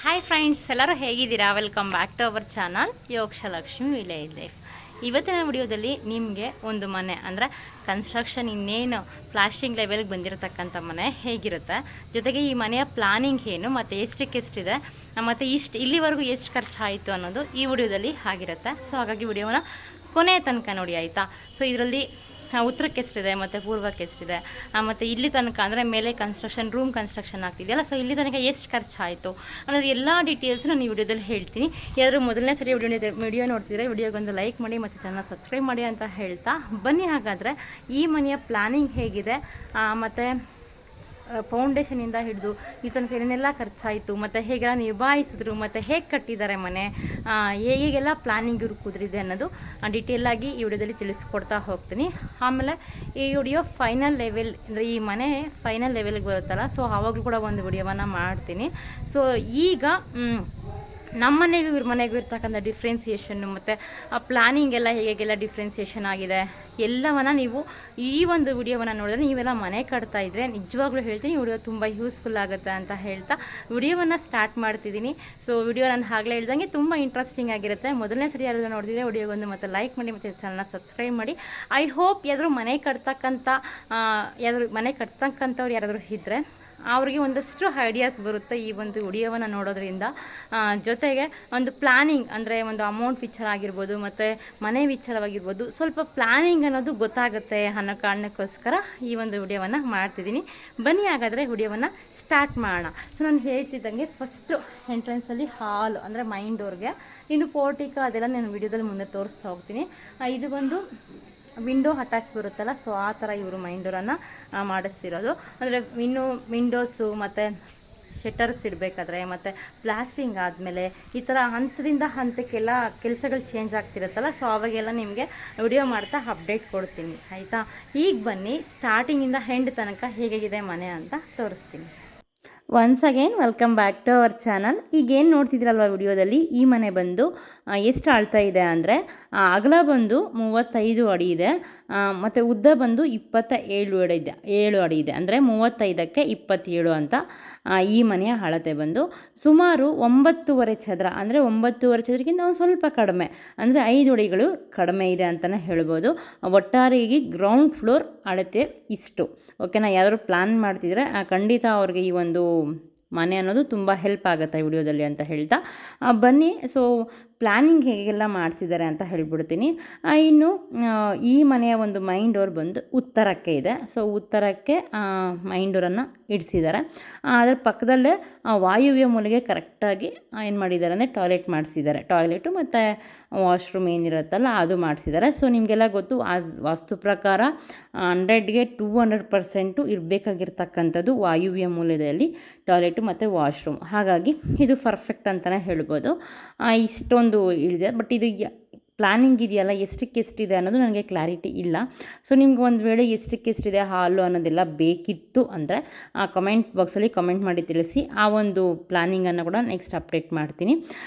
Hi friends, ಎಲ್ಲರೂ ಹೇಗಿದ್ದೀರಾ? Welcome back to our channel Yogalakshmi village life. ಇವತ್ತಿನ ವಿಡಿಯೋದಲ್ಲಿ ನಿಮಗೆ ಒಂದು ಮನೆ ಅಂದರೆ ಕನ್ಸ್ಟ್ರಕ್ಷನ್ ಇನ್ನೇನು ಪ್ಲಾಸ್ಟಿಂಗ್ ಲೆವೆಲ್ಗೆ ಬಂದಿರತಕ್ಕಂಥ ಮನೆ ಹೇಗಿರುತ್ತೆ, ಜೊತೆಗೆ ಈ ಮನೆಯ ಪ್ಲಾನಿಂಗ್ ಏನು ಮತ್ತು ಎಷ್ಟಕ್ಕೆಷ್ಟಿದೆ ಮತ್ತು ಇಲ್ಲಿವರೆಗೂ ಎಷ್ಟು ಖರ್ಚಾಯಿತು ಅನ್ನೋದು ಈ ವಿಡಿಯೋದಲ್ಲಿ ಆಗಿರುತ್ತೆ. ಸೊ ಹಾಗಾಗಿ ವಿಡಿಯೋನ ಕೊನೆಯ ತನಕ ನೋಡಿ, ಆಯಿತಾ? ಸೊ ಇದರಲ್ಲಿ ಉತ್ತರಕ್ಕೆ ಎಷ್ಟಿದೆ ಮತ್ತು ಪೂರ್ವಕ್ಕೆ ಎಷ್ಟಿದೆ ಮತ್ತು ಇಲ್ಲಿ ತನಕ ಅಂದರೆ ಮೇಲೆ ರೂಮ್ ಕನ್ಸ್ಟ್ರಕ್ಷನ್ ಆಗ್ತಿದೆಯಲ್ಲ, ಸೊ ಇಲ್ಲಿ ತನಕ ಎಷ್ಟು ಖರ್ಚಾಯಿತು ಅನ್ನೋದು ಎಲ್ಲ ಡೀಟೇಲ್ಸ್ ನಾನು ಈ ವಿಡಿಯೋದಲ್ಲಿ ಹೇಳ್ತೀನಿ. ಯಾರು ಮೊದಲನೇ ಸರಿ ವಿಡಿಯೋ ನೋಡ್ತಿದ್ರೆ ವಿಡಿಯೋಗೊಂದು ಲೈಕ್ ಮಾಡಿ ಮತ್ತು ಚಾನಲ್ ಸಬ್ಸ್ಕ್ರೈಬ್ ಮಾಡಿ ಅಂತ ಹೇಳ್ತಾ ಬನ್ನಿ. ಹಾಗಾದರೆ ಈ ಮನೆಯ ಪ್ಲಾನಿಂಗ್ ಹೇಗಿದೆ ಮತ್ತು ಫೌಂಡೇಶನಿಂದ ಹಿಡಿದು ಈ ತನಕ ಏನೆಲ್ಲ ಖರ್ಚಾಯಿತು ಮತ್ತು ಹೇಗೆಲ್ಲ ನಿಭಾಯಿಸಿದ್ರು ಮತ್ತು ಹೇಗೆ ಕಟ್ಟಿದ್ದಾರೆ ಮನೆ, ಹೇಗೆಲ್ಲ ಪ್ಲಾನಿಂಗ್ ಕುದುರಿದೆ ಅನ್ನೋದು ಡೀಟೇಲಾಗಿ ಈ ವಿಡಿಯೋದಲ್ಲಿ ತಿಳಿಸ್ಕೊಡ್ತಾ ಹೋಗ್ತೀನಿ. ಆಮೇಲೆ ಈ ವಿಡಿಯೋ ಫೈನಲ್ ಲೆವೆಲ್ ಅಂದರೆ ಈ ಮನೆ ಫೈನಲ್ ಲೆವೆಲ್ಗೆ ಬರುತ್ತಲ್ಲ, ಸೊ ಆವಾಗಲೂ ಕೂಡ ಒಂದು ವಿಡಿಯೋವನ್ನು ಮಾಡ್ತೀನಿ. ಸೊ ಈಗ ನಮ್ಮ ಮನೆಗೂ ಇವ್ರ ಮನೆಗೂ ಇರ್ತಕ್ಕಂಥ ಡಿಫ್ರೆನ್ಸಿಯೇಷನ್ನು ಮತ್ತು ಆ ಪ್ಲಾನಿಂಗ್ ಎಲ್ಲ ಹೇಗೆಲ್ಲ ಡಿಫ್ರೆನ್ಸಿಯೇಷನ್ ಆಗಿದೆ ಎಲ್ಲವನ್ನು ನೀವು ಈ ಒಂದು ವಿಡಿಯೋವನ್ನು ನೋಡಿದ್ರೆ ನೀವೆಲ್ಲ ಮನೆ ಕಟ್ತಾ ಇದ್ದರೆ ನಿಜವಾಗ್ಲೂ ಹೇಳ್ತೀನಿ ವಿಡಿಯೋ ತುಂಬ ಯೂಸ್ಫುಲ್ ಆಗುತ್ತೆ ಅಂತ ಹೇಳ್ತಾ ವಿಡಿಯೋವನ್ನು ಸ್ಟಾರ್ಟ್ ಮಾಡ್ತಿದ್ದೀನಿ. ಸೊ ವಿಡಿಯೋ ನಾನು ಆಗಲೇ ಹೇಳ್ದಂಗೆ ತುಂಬ ಇಂಟ್ರೆಸ್ಟಿಂಗ್ ಆಗಿರುತ್ತೆ. ಮೊದಲನೇ ಸರಿ ಯಾರಾದರೂ ನೋಡಿದರೆ ವಿಡಿಯೋಗೊಂದು ಮತ್ತು ಲೈಕ್ ಮಾಡಿ ಮತ್ತು ಚಾನಲ್ನ ಸಬ್ಸ್ಕ್ರೈಬ್ ಮಾಡಿ. ಐ ಹೋಪ್ ಯಾರಾದರೂ ಮನೆ ಕಟ್ತಕ್ಕಂಥವ್ರು ಯಾರಾದರೂ ಇದ್ದರೆ ಅವ್ರಿಗೆ ಒಂದಷ್ಟು ಐಡಿಯಾಸ್ ಬರುತ್ತೆ ಈ ಒಂದು ವಿಡಿಯೋವನ್ನು ನೋಡೋದ್ರಿಂದ. ಜೊತೆಗೆ ಒಂದು ಪ್ಲಾನಿಂಗ್ ಅಂದರೆ ಒಂದು ಅಮೌಂಟ್ ವಿಚಾರ ಆಗಿರ್ಬೋದು ಮತ್ತು ಮನೆ ವಿಚಾರವಾಗಿರ್ಬೋದು, ಸ್ವಲ್ಪ ಪ್ಲಾನಿಂಗ್ ಅನ್ನೋದು ಗೊತ್ತಾಗುತ್ತೆ ಅನ್ನೋ ಕಾರಣಕ್ಕೋಸ್ಕರ ಈ ಒಂದು ವಿಡಿಯೋವನ್ನು ಮಾಡ್ತಿದ್ದೀನಿ. ಬನ್ನಿ ಹಾಗಾದರೆ ವಿಡಿಯೋವನ್ನು ಸ್ಟಾರ್ಟ್ ಮಾಡೋಣ. ಸೊ ನಾನು ಹೇಳ್ತಿದ್ದಂಗೆ ಫಸ್ಟು ಎಂಟ್ರೆನ್ಸಲ್ಲಿ ಹಾಲ್ ಅಂದರೆ ಮೈನ್ ಡೋರ್ಗೆ, ಇನ್ನು ಪೋರ್ಟಿಕ ಅದೆಲ್ಲ ನಾನು ವಿಡಿಯೋದಲ್ಲಿ ಮುಂದೆ ತೋರಿಸ್ತಾ ಹೋಗ್ತೀನಿ. ಇದು ಬಂದು ವಿಂಡೋ ಅಟ್ಯಾಚ್ ಬರುತ್ತಲ್ಲ, ಸೊ ಆ ಥರ ಇವರು ಮೈನ್ ಡೋರನ್ನು ಮಾಡಿಸ್ತಿರೋದು. ಅಂದರೆ ಇನ್ನು ವಿಂಡೋಸು ಮತ್ತು ಶೆಟರ್ಸ್ ಇಡಬೇಕಾದ್ರೆ ಮತ್ತು ಪ್ಲಾಸ್ಟಿಂಗ್ ಆದಮೇಲೆ ಈ ಥರ ಹಂತದಿಂದ ಹಂತಕ್ಕೆಲ್ಲ ಕೆಲಸಗಳು ಚೇಂಜ್ ಆಗ್ತಿರುತ್ತಲ್ಲ, ಸೊ ಅವಾಗೆಲ್ಲ ನಿಮಗೆ ವಿಡಿಯೋ ಮಾಡ್ತಾ ಅಪ್ಡೇಟ್ ಕೊಡ್ತೀನಿ, ಆಯಿತಾ? ಈಗ ಬನ್ನಿ ಸ್ಟಾರ್ಟಿಂಗಿಂದ ಎಂಡ್ ತನಕ ಹೇಗಿದೆ ಮನೆ ಅಂತ ತೋರಿಸ್ತೀನಿ. Once again welcome back to our channel. ಈಗೇನು ನೋಡ್ತಿದ್ದೀರಲ್ವ ವಿಡಿಯೋದಲ್ಲಿ, ಈ ಮನೆ ಬಂದು ಎಷ್ಟು ಆಳ್ತಾ ಇದೆ ಅಂದರೆ ಅಗಲ ಬಂದು 35 ಅಡಿ ಇದೆ ಮತ್ತು ಉದ್ದ ಬಂದು 27 ಅಡಿ ಇದೆ. ಅಂದರೆ 35ಕ್ಕೆ 27 ಅಂತ ಈ ಮನೆಯ ಅಳತೆ ಬಂದು ಸುಮಾರು 9.5 ಚದರ, ಅಂದರೆ 9.5 ಚದರಕ್ಕಿಂತ ಒಂದು ಸ್ವಲ್ಪ ಕಡಿಮೆ, ಅಂದರೆ 5 ಅಡಿಗಳು ಕಡಿಮೆ ಇದೆ ಅಂತಲೇ ಹೇಳ್ಬೋದು. ಒಟ್ಟಾರೆಯಾಗಿ ಗ್ರೌಂಡ್ ಫ್ಲೋರ್ ಅಳತೆ ಇಷ್ಟು. ಓಕೆನಾ? ಯಾರು ಪ್ಲ್ಯಾನ್ ಮಾಡ್ತಿದ್ರೆ ಖಂಡಿತ ಅವ್ರಿಗೆ ಈ ಒಂದು ಮನೆ ಅನ್ನೋದು ತುಂಬ ಹೆಲ್ಪ್ ಆಗುತ್ತೆ ಈ ವಿಡಿಯೋದಲ್ಲಿ ಅಂತ ಹೇಳ್ತಾ ಬನ್ನಿ. ಸೊ ಪ್ಲ್ಯಾನಿಂಗ್ ಹೇಗೆಲ್ಲ ಮಾಡಿಸಿದ್ದಾರೆ ಅಂತ ಹೇಳ್ಬಿಡ್ತೀನಿ. ಇನ್ನು ಈ ಮನೆಯ ಒಂದು ಮೈನ್ ಡೋರ್ ಬಂದು ಉತ್ತರಕ್ಕೆ ಇದೆ. ಸೊ ಉತ್ತರಕ್ಕೆ ಮೈನ್ ಡೋರನ್ನು ಇಡಿಸಿದ್ದಾರೆ. ಅದರ ಪಕ್ಕದಲ್ಲೇ ವಾಯುವ್ಯ ಮೂಲೆಗೆ ಕರೆಕ್ಟಾಗಿ ಏನು ಮಾಡಿದ್ದಾರೆ ಅಂದರೆ ಟಾಯ್ಲೆಟ್ ಮಾಡಿಸಿದ್ದಾರೆ. ಟಾಯ್ಲೆಟು ಮತ್ತು ವಾಶ್ರೂಮ್ ಏನಿರುತ್ತಲ್ಲ ಅದು ಮಾಡಿಸಿದ್ದಾರೆ. ಸೊ ನಿಮಗೆಲ್ಲ ಗೊತ್ತು, ಆ ವಾಸ್ತು ಪ್ರಕಾರ 100ಗೆ 200% ಇರಬೇಕಾಗಿರ್ತಕ್ಕಂಥದ್ದು ವಾಯುವ್ಯ ಮೂಲದಲ್ಲಿ ಟಾಯ್ಲೆಟು ಮತ್ತು ವಾಶ್ರೂಮ್. ಹಾಗಾಗಿ ಇದು ಪರ್ಫೆಕ್ಟ್ ಅಂತಲೇ ಹೇಳ್ಬೋದು. ಇಷ್ಟೊಂದು ಇಳಿದೆ. ಬಟ್ ಇದು ಪ್ಲ್ಯಾನಿಂಗ್ ಇದೆಯಲ್ಲ, ಎಷ್ಟಿದೆ ಅನ್ನೋದು ನನಗೆ ಕ್ಲಾರಿಟಿ ಇಲ್ಲ. ಸೊ ನಿಮ್ಗೆ ಒಂದು ವೇಳೆ ಎಷ್ಟಿದೆ ಹಾಲು ಅನ್ನೋದೆಲ್ಲ ಬೇಕಿತ್ತು ಅಂದರೆ ಕಮೆಂಟ್ ಬಾಕ್ಸಲ್ಲಿ ಕಮೆಂಟ್ ಮಾಡಿ ತಿಳಿಸಿ. ಆ ಒಂದು ಪ್ಲ್ಯಾನಿಂಗನ್ನು ಕೂಡ ನೆಕ್ಸ್ಟ್ ಅಪ್ಡೇಟ್ ಮಾಡ್ತೀನಿ.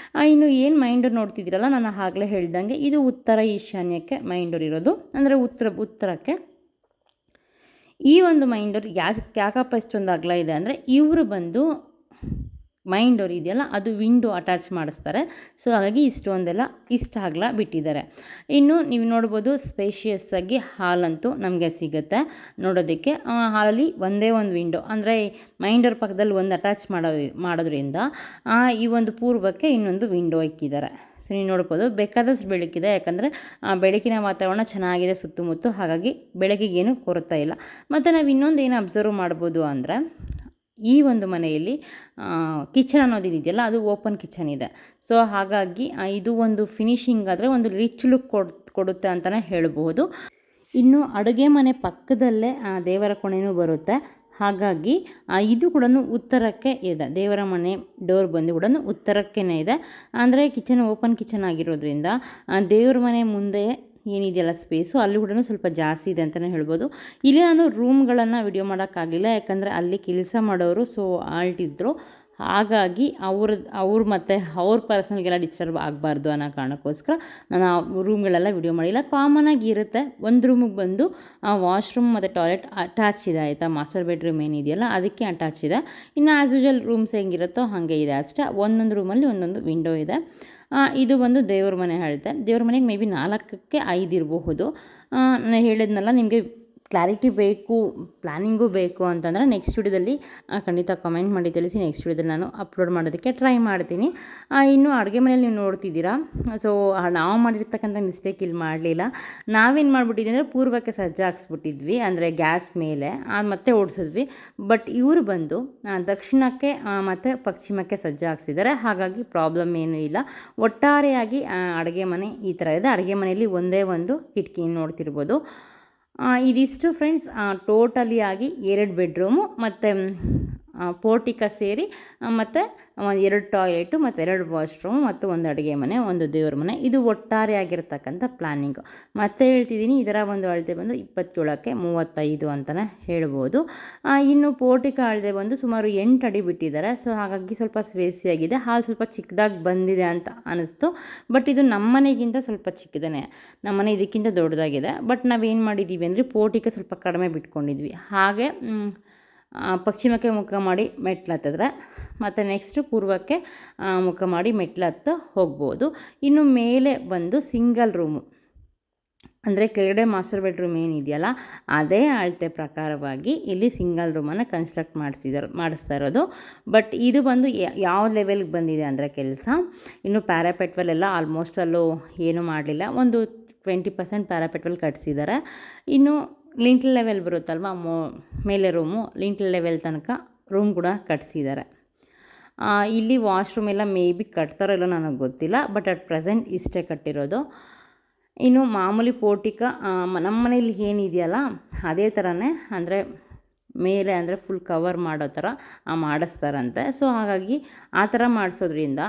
ಇನ್ನು ಏನು ಮೈನ್ ಡೋರ್ ನೋಡ್ತಿದ್ದೀರಲ್ಲ, ನಾನು ಆಗಲೇ ಹೇಳ್ದಂಗೆ ಇದು ಉತ್ತರ ಈಶಾನ್ಯಕ್ಕೆ ಮೈನ್ ಡೋರ್ ಇರೋದು. ಅಂದರೆ ಉತ್ತರಕ್ಕೆ ಈ ಒಂದು ಮೈನ್ ಡೋರ್ ಯಾಕಪ್ಪ ಇಷ್ಟೊಂದು ಅಗಲ ಇದೆ ಅಂದರೆ ಇವರು ಬಂದು ಮೈನ್ ಡೋರ್ ಇದೆಯಲ್ಲ ಅದು ವಿಂಡೋ ಅಟ್ಯಾಚ್ ಮಾಡಿಸ್ತಾರೆ. ಸೊ ಹಾಗಾಗಿ ಇಷ್ಟು ಅಗಲ ಬಿಟ್ಟಿದ್ದಾರೆ. ಇನ್ನು ನೀವು ನೋಡ್ಬೋದು ಸ್ಪೇಷಿಯಸ್ ಆಗಿ ಹಾಲಂತೂ ನಮಗೆ ಸಿಗುತ್ತೆ ನೋಡೋದಕ್ಕೆ. ಹಾಲಲ್ಲಿ ಒಂದೇ ಒಂದು ವಿಂಡೋ, ಅಂದರೆ ಮೈನ್ ಡೋರ್ ಪಕ್ಕದಲ್ಲಿ ಒಂದು ಅಟ್ಯಾಚ್ ಮಾಡೋದ್ರಿಂದ ಈ ಒಂದು ಪೂರ್ವಕ್ಕೆ ಇನ್ನೊಂದು ವಿಂಡೋ ಇಕ್ಕಿದ್ದಾರೆ. ಸೊ ನೀವು ನೋಡ್ಬೋದು ಬೇಕಾದಷ್ಟು ಬೆಳಕಿದೆ, ಯಾಕಂದರೆ ಬೆಳಕಿನ ವಾತಾವರಣ ಚೆನ್ನಾಗಿದೆ ಸುತ್ತಮುತ್ತ, ಹಾಗಾಗಿ ಬೆಳಕಿಗೇನು ಕೊರತೆ ಇಲ್ಲ. ಮತ್ತು ನಾವು ಇನ್ನೊಂದು ಏನು ಅಬ್ಸರ್ವ್ ಮಾಡ್ಬೋದು ಅಂದರೆ ಈ ಒಂದು ಮನೆಯಲ್ಲಿ ಕಿಚನ್ ಅನ್ನೋದಿದೆಯಲ್ಲ ಅದು ಓಪನ್ ಕಿಚನ್ ಇದೆ. ಸೊ ಹಾಗಾಗಿ ಇದು ಒಂದು ಫಿನಿಶಿಂಗ್ ಆದರೆ ಒಂದು ರಿಚ್ ಲುಕ್ ಕೊಡುತ್ತೆ ಅಂತಲೇ ಹೇಳ್ಬೋದು. ಇನ್ನು ಅಡುಗೆ ಮನೆ ಪಕ್ಕದಲ್ಲೇ ದೇವರ ಕೋಣೆನೂ ಬರುತ್ತೆ. ಹಾಗಾಗಿ ಇದು ಕೂಡ ಉತ್ತರಕ್ಕೆ ಇದೆ. ದೇವರ ಮನೆ ಡೋರ್ ಬಂದು ಕೂಡ ಉತ್ತರಕ್ಕೇ ಇದೆ. ಅಂದರೆ ಕಿಚನ್ ಓಪನ್ ಕಿಚನ್ ಆಗಿರೋದ್ರಿಂದ ದೇವರ ಮನೆ ಮುಂದೆ ಏನಿದೆಯಲ್ಲ ಸ್ಪೇಸು ಅಲ್ಲಿ ಕೂಡ ಸ್ವಲ್ಪ ಜಾಸ್ತಿ ಇದೆ ಅಂತಲೇ ಹೇಳ್ಬೋದು. ಇಲ್ಲಿ ನಾನು ರೂಮ್ಗಳನ್ನು ವಿಡಿಯೋ ಮಾಡೋಕ್ಕಾಗಲಿಲ್ಲ, ಯಾಕಂದರೆ ಅಲ್ಲಿ ಕೆಲಸ ಮಾಡೋರು ಆಲ್ಟಿದ್ರು. ಹಾಗಾಗಿ ಅವ್ರು ಮತ್ತು ಅವ್ರ ಪರ್ಸನಲ್ಗೆಲ್ಲ ಡಿಸ್ಟರ್ಬ್ ಆಗಬಾರ್ದು ಅನ್ನೋ ಕಾರಣಕ್ಕೋಸ್ಕರ ನಾನು ಆ ರೂಮ್ಗಳೆಲ್ಲ ವಿಡಿಯೋ ಮಾಡಿಲ್ಲ. ಕಾಮನಾಗಿ ಇರುತ್ತೆ. ಒಂದು ರೂಮಿಗೆ ಬಂದು ವಾಶ್ರೂಮ್ ಮತ್ತು ಟಾಯ್ಲೆಟ್ ಅಟ್ಯಾಚ್ ಇದೆ ಆಯಿತಾ. ಮಾಸ್ಟರ್ ಬೆಡ್ರೂಮ್ ಏನಿದೆಯಲ್ಲ ಅದಕ್ಕೆ ಅಟ್ಯಾಚ್ ಇದೆ. ಇನ್ನು ಆ್ಯಸ್ ಯೂಶುವಲ್ ರೂಮ್ಸ್ ಹೆಂಗಿರುತ್ತೋ ಹಾಗೆ ಇದೆ ಅಷ್ಟೇ. ಒಂದೊಂದು ರೂಮಲ್ಲಿ ಒಂದೊಂದು ವಿಂಡೋ ಇದೆ. ಇದು ಬಂದು ದೇವ್ರ ಮನೆ ಹೇಳ್ತೆ. ದೇವ್ರ ಮನೆಗೆ ಮೇ ಬಿ 4ಕ್ಕೆ 5 ಇರಬಹುದು. ನಾನು ಹೇಳಿದ್ನಲ್ಲ ನಿಮಗೆ ಕ್ಲಾರಿಟಿ ಬೇಕು, ಪ್ಲ್ಯಾನಿಂಗು ಬೇಕು ಅಂತಂದರೆ ನೆಕ್ಸ್ಟ್ ವಿಡಿಯೋದಲ್ಲಿ ಖಂಡಿತ ಕಮೆಂಟ್ ಮಾಡಿ ತಿಳಿಸಿ. ನೆಕ್ಸ್ಟ್ ವಿಡಿಯೋದಲ್ಲಿ ನಾನು ಅಪ್ಲೋಡ್ ಮಾಡೋದಕ್ಕೆ ಟ್ರೈ ಮಾಡ್ತೀನಿ. ಇನ್ನು ಅಡುಗೆ ಮನೇಲಿ ನೀವು ನೋಡ್ತಿದ್ದೀರಾ. ಸೊ ನಾವು ಮಾಡಿರ್ತಕ್ಕಂಥ ಮಿಸ್ಟೇಕ್ ಇಲ್ಲಿ ಮಾಡಲಿಲ್ಲ. ನಾವೇನು ಮಾಡಿಬಿಟ್ಟಿದ್ವಿ ಅಂದರೆ ಪೂರ್ವಕ್ಕೆ ಸಜ್ಜೆ ಹಾಕ್ಸ್ಬಿಟ್ಟಿದ್ವಿ, ಅಂದರೆ ಗ್ಯಾಸ್ ಮೇಲೆ ಮತ್ತೆ ಓಡಿಸಿದ್ವಿ. ಬಟ್ ಇವರು ಬಂದು ದಕ್ಷಿಣಕ್ಕೆ ಮತ್ತು ಪಶ್ಚಿಮಕ್ಕೆ ಸಜ್ಜೆ ಹಾಕ್ಸಿದ್ದಾರೆ. ಹಾಗಾಗಿ ಪ್ರಾಬ್ಲಮ್ ಏನೂ ಇಲ್ಲ. ಒಟ್ಟಾರೆಯಾಗಿ ಅಡುಗೆ ಮನೆ ಈ ಥರ ಇದೆ. ಅಡುಗೆ ಮನೆಯಲ್ಲಿ ಒಂದೇ ಒಂದು ಕಿಟಕಿ ನೋಡ್ತಿರ್ಬೋದು. ಇದಿಷ್ಟು ಫ್ರೆಂಡ್ಸ್ ಟೋಟಲಿ ಆಗಿ 2 ಬೆಡ್ರೂಮು ಮತ್ತು ಪೋರ್ಟಿಕ ಸೇರಿ ಮತ್ತು 2 ಟಾಯ್ಲೆಟು ಮತ್ತು 2 ವಾಶ್ರೂಮು ಮತ್ತು ಒಂದು ಅಡುಗೆ ಮನೆ, ಒಂದು ದೇವ್ರ ಮನೆ. ಇದು ಒಟ್ಟಾರೆ ಆಗಿರ್ತಕ್ಕಂಥ ಪ್ಲ್ಯಾನಿಂಗು. ಮತ್ತೆ ಹೇಳ್ತಿದ್ದೀನಿ, ಇದರ ಒಂದು ಅಳತೆ ಬಂದು 27ಕ್ಕೆ 35 ಅಂತಲೇ ಹೇಳ್ಬೋದು. ಇನ್ನು ಪೋರ್ಟಿಕ ಅಳತೆ ಬಂದು ಸುಮಾರು 8 ಅಡಿ ಬಿಟ್ಟಿದ್ದಾರೆ. ಸೊ ಹಾಗಾಗಿ ಸ್ವಲ್ಪ ಸ್ಪೇಸಿಯಾಗಿದೆ. ಹಾಲು ಸ್ವಲ್ಪ ಚಿಕ್ಕದಾಗಿ ಬಂದಿದೆ ಅಂತ ಅನ್ನಿಸ್ತು. ಬಟ್ ಇದು ನಮ್ಮ ಮನೆಗಿಂತ ಸ್ವಲ್ಪ ಚಿಕ್ಕದೇ. ನಮ್ಮ ಮನೆ ಇದಕ್ಕಿಂತ ದೊಡ್ಡದಾಗಿದೆ. ಬಟ್ ನಾವೇನು ಮಾಡಿದ್ದೀವಿ ಅಂದರೆ ಪೋರ್ಟಿಕ ಸ್ವಲ್ಪ ಕಡಿಮೆ ಬಿಟ್ಕೊಂಡಿದ್ವಿ. ಹಾಗೆ ಪಶ್ಚಿಮಕ್ಕೆ ಮುಖ ಮಾಡಿ ಮೆಟ್ಲು ಹತ್ತಿದ್ರೆ ಮತ್ತು ನೆಕ್ಸ್ಟು ಪೂರ್ವಕ್ಕೆ ಮುಖ ಮಾಡಿ ಮೆಟ್ಲು ಹತ್ತ ಹೋಗ್ಬೋದು. ಇನ್ನು ಮೇಲೆ ಬಂದು ಸಿಂಗಲ್ ರೂಮು, ಅಂದರೆ ಕೆಳಗಡೆ ಮಾಸ್ಟರ್ ಬೆಡ್ರೂಮ್ ಏನಿದೆಯಲ್ಲ ಅದೇ ಅಳತೆ ಪ್ರಕಾರವಾಗಿ ಇಲ್ಲಿ ಸಿಂಗಲ್ ರೂಮನ್ನು ಕನ್ಸ್ಟ್ರಕ್ಟ್ ಮಾಡಿಸ್ತಾ ಇರೋದು. ಬಟ್ ಇದು ಬಂದು ಯಾವ ಲೆವೆಲ್ಗೆ ಬಂದಿದೆ ಅಂದರೆ ಕೆಲಸ, ಇನ್ನು ಪ್ಯಾರಾಪೆಟ್ವಲ್ಲೆಲ್ಲ ಆಲ್ಮೋಸ್ಟ್ ಅಲ್ಲೂ ಏನೂ ಮಾಡಲಿಲ್ಲ. ಒಂದು 20% ಪ್ಯಾರಾಪೆಟ್ವಲ್ ಕಟ್ಸಿದ್ದಾರೆ. ಇನ್ನು ಲಿಂಟ್ಲ್ ಲೆವೆಲ್ ಬರುತ್ತಲ್ವ, ಮೇಲೆ ರೂಮು ಲಿಂಟ್ಲ್ ಲೆವೆಲ್ ತನಕ ರೂಮ್ ಕೂಡ ಕಟ್ಸಿದ್ದಾರೆ. ಇಲ್ಲಿ ವಾಶ್ರೂಮ್ ಎಲ್ಲ ಮೇ ಬಿ ಕಟ್ತಾರೋ ಇಲ್ಲೋ ನನಗೆ ಗೊತ್ತಿಲ್ಲ. ಬಟ್ ಅಟ್ ಪ್ರೆಸೆಂಟ್ ಇಷ್ಟೇ ಕಟ್ಟಿರೋದು. ಇನ್ನು ಮಾಮೂಲಿ ಪೋರ್ಟಿಕ ನಮ್ಮ ಮನೇಲಿ ಏನಿದೆಯಲ್ಲ ಅದೇ ಥರನೇ, ಅಂದರೆ ಮೇಲೆ ಅಂದರೆ ಫುಲ್ ಕವರ್ ಮಾಡೋ ಥರ ಮಾಡಿಸ್ತಾರಂತೆ. ಸೊ ಹಾಗಾಗಿ ಆ ಥರ ಮಾಡಿಸೋದ್ರಿಂದ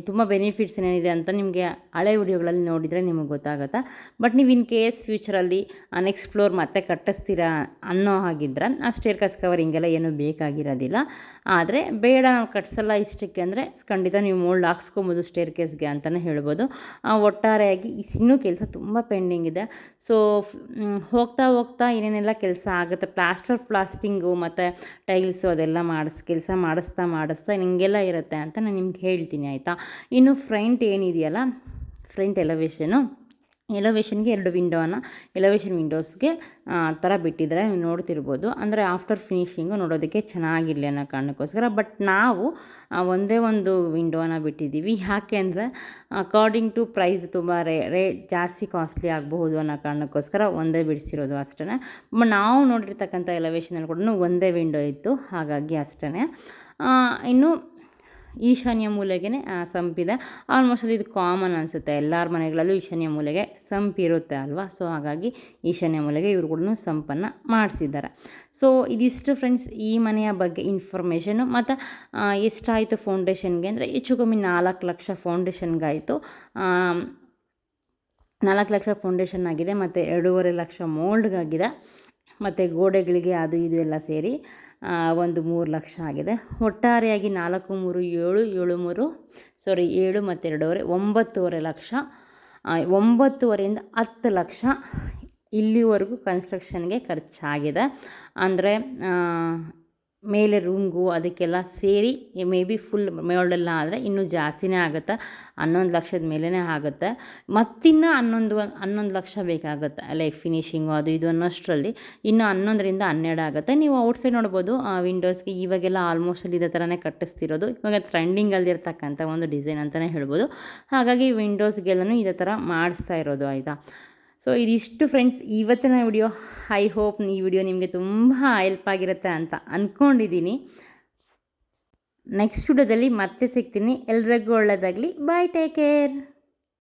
ತುಂಬ ಬೆನಿಫಿಟ್ಸ್ ಏನೇನಿದೆ ಅಂತ ನಿಮಗೆ ಹಳೆ ವಿಡಿಯೋಗಳಲ್ಲಿ ನೋಡಿದರೆ ನಿಮಗೆ ಗೊತ್ತಾಗುತ್ತೆ. ಬಟ್ ನೀವು ಇನ್ ಕೇಸ್ ಫ್ಯೂಚರಲ್ಲಿ ನೆಕ್ಸ್ಟ್ ಫ್ಲೋರ್ ಮತ್ತೆ ಕಟ್ಟಿಸ್ತೀರಾ ಅನ್ನೋ ಹಾಗಿದ್ರೆ ಆ ಸ್ಟೇರ್ಕೇಸ್ ಕವರಿಂಗೆಲ್ಲ ಏನೂ ಬೇಕಾಗಿರೋದಿಲ್ಲ. ಆದರೆ ಬೇಡ ನಾವು ಕಟ್ಸಲ್ಲ ಇಷ್ಟಕ್ಕೆ ಅಂದರೆ ಖಂಡಿತ ನೀವು ಮೋಲ್ಡ್ ಹಾಕ್ಸ್ಕೊಬೋದು ಸ್ಟೇರ್ಕೇಸ್ಗೆ ಅಂತಲೇ ಹೇಳ್ಬೋದು. ಒಟ್ಟಾರೆಯಾಗಿ ಇನ್ನೂ ಕೆಲಸ ತುಂಬ ಪೆಂಡಿಂಗ್ ಇದೆ. ಸೊ ಹೋಗ್ತಾ ಹೋಗ್ತಾ ಏನೇನೆಲ್ಲ ಕೆಲಸ ಆಗುತ್ತೆ, ಪ್ಲಾಸ್ಟಿಂಗು ಮತ್ತು ಟೈಲ್ಸು ಅದೆಲ್ಲ ಕೆಲಸ ಮಾಡಿಸ್ತಾ ಹಿಂಗೆಲ್ಲ ಇರುತ್ತೆ ಅಂತ ನಾನು ನಿಮ್ಗೆ ಹೇಳ್ತೀನಿ ಆಯಿತಾ. ಇನ್ನು ಫ್ರಂಟ್ ಏನಿದೆಯಲ್ಲ, ಫ್ರಂಟ್ ಎಲವೇಷನ್ಗೆ 2 ವಿಂಡೋನ ಎಲವೇಷನ್ ವಿಂಡೋಸ್ಗೆ ಥರ ಬಿಟ್ಟಿದ್ದಾರೆ, ನೀವು ನೋಡ್ತಿರ್ಬೋದು. ಅಂದರೆ ಆಫ್ಟರ್ ಫಿನಿಷಿಂಗು ನೋಡೋದಕ್ಕೆ ಚೆನ್ನಾಗಿರಲಿ ಅನ್ನೋ ಕಾರಣಕ್ಕೋಸ್ಕರ. ಬಟ್ ನಾವು ಒಂದೇ ಒಂದು ವಿಂಡೋನ ಬಿಟ್ಟಿದ್ದೀವಿ. ಯಾಕೆ ಅಂದರೆ ಅಕಾರ್ಡಿಂಗ್ ಟು ಪ್ರೈಸ್ ತುಂಬ ರೇಟ್ ಜಾಸ್ತಿ ಕಾಸ್ಟ್ಲಿ ಆಗಬಹುದು ಅನ್ನೋ ಕಾರಣಕ್ಕೋಸ್ಕರ ಒಂದೇ ಬಿಡಿಸಿರೋದು ಅಷ್ಟೇ. ಬಟ್ ನಾವು ನೋಡಿರ್ತಕ್ಕಂಥ ಎಲವೇಷನಲ್ಲಿ ಕೂಡ ಒಂದೇ ವಿಂಡೋ ಇತ್ತು, ಹಾಗಾಗಿ ಅಷ್ಟೇ. ಇನ್ನು ಈಶಾನ್ಯ ಮೂಲೆಗೆ ಸಂಪಿದೆ. ಆಲ್ಮೋಸ್ಟ್ ಇದು ಕಾಮನ್ ಅನಿಸುತ್ತೆ, ಎಲ್ಲರ ಮನೆಗಳಲ್ಲೂ ಈಶಾನ್ಯ ಮೂಲೆಗೆ ಸಂಪಿರುತ್ತೆ ಅಲ್ವಾ. ಸೊ ಹಾಗಾಗಿ ಈಶಾನ್ಯ ಮೂಲೆಗೆ ಇವರು ಕೂಡ ಸಂಪನ್ನು ಮಾಡಿಸಿದ್ದಾರೆ. ಸೊ ಇದಿಷ್ಟು ಫ್ರೆಂಡ್ಸ್ ಈ ಮನೆಯ ಬಗ್ಗೆ ಇನ್ಫಾರ್ಮೇಷನು. ಮತ್ತು ಎಷ್ಟಾಯಿತು ಫೌಂಡೇಶನ್ಗೆ ಅಂದರೆ ಹೆಚ್ಚು ಕಮ್ಮಿ 4 ಲಕ್ಷ ಫೌಂಡೇಶನ್ಗಾಯಿತು. 4 ಲಕ್ಷ ಫೌಂಡೇಶನ್ ಆಗಿದೆ ಮತ್ತು 2.5 ಲಕ್ಷ ಮೋಲ್ಡ್ಗಾಗಿದೆ. ಮತ್ತು ಗೋಡೆಗಳಿಗೆ ಅದು ಇದು ಎಲ್ಲ ಸೇರಿ ಒಂದು 3 ಲಕ್ಷ ಆಗಿದೆ. ಒಟ್ಟಾರೆಯಾಗಿ 4 3 7 ಮತ್ತು 2.5 9.5 ಲಕ್ಷ, 9.5ರಿಂದ 10 ಲಕ್ಷ ಇಲ್ಲಿವರೆಗೂ ಕನ್ಸ್ಟ್ರಕ್ಷನ್ಗೆ ಖರ್ಚಾಗಿದೆ. ಅಂದರೆ ಮೇಲೆ ರೂಮ್ಗೂ ಅದಕ್ಕೆಲ್ಲ ಸೇರಿ ಮೇ ಬಿ ಫುಲ್ ಮೋಲ್ಡೆಲ್ಲ ಆದರೆ ಇನ್ನೂ ಜಾಸ್ತಿನೇ ಆಗುತ್ತೆ, 11 ಲಕ್ಷದ ಮೇಲೇ ಆಗುತ್ತೆ. ಮತ್ತಿನ್ನು 11 ಲಕ್ಷ ಬೇಕಾಗುತ್ತೆ ಲೈಕ್ ಫಿನಿಷಿಂಗು ಅದು ಇದು ಅನ್ನೋಷ್ಟರಲ್ಲಿ ಇನ್ನು 11ರಿಂದ 12 ಆಗುತ್ತೆ. ನೀವು ಔಟ್ಸೈಡ್ ನೋಡ್ಬೋದು ವಿಂಡೋಸ್ಗೆ ಇವಾಗೆಲ್ಲ ಆಲ್ಮೋಸ್ಟ್ ಅಲ್ಲಿ ಇದೇ ಥರನೇ ಕಟ್ಟಿಸ್ತಿರೋದು. ಇವಾಗ ಟ್ರೆಂಡಿಂಗಲ್ಲಿರ್ತಕ್ಕಂಥ ಒಂದು ಡಿಸೈನ್ ಅಂತಲೇ ಹೇಳ್ಬೋದು. ಹಾಗಾಗಿ ವಿಂಡೋಸ್ಗೆಲ್ಲನೂ ಇದೇ ಥರ ಮಾಡಿಸ್ತಾ ಇರೋದು ಆಯಿತಾ. ಸೊ ಇದಿಷ್ಟು ಫ್ರೆಂಡ್ಸ್ ಇವತ್ತಿನ ವಿಡಿಯೋ. ಐ ಹೋಪ್ ಈ ವಿಡಿಯೋ ನಿಮಗೆ ತುಂಬ ಹೆಲ್ಪ್ ಆಗಿರುತ್ತೆ ಅಂತ ಅಂದ್ಕೊಂಡಿದ್ದೀನಿ. ನೆಕ್ಸ್ಟ್ ವಿಡಿಯೋದಲ್ಲಿ ಮತ್ತೆ ಸಿಗ್ತೀನಿ. ಎಲ್ರಿಗೂ ಒಳ್ಳೆಯದಾಗಲಿ. ಬಾಯ್, ಟೇಕ್ ಕೇರ್.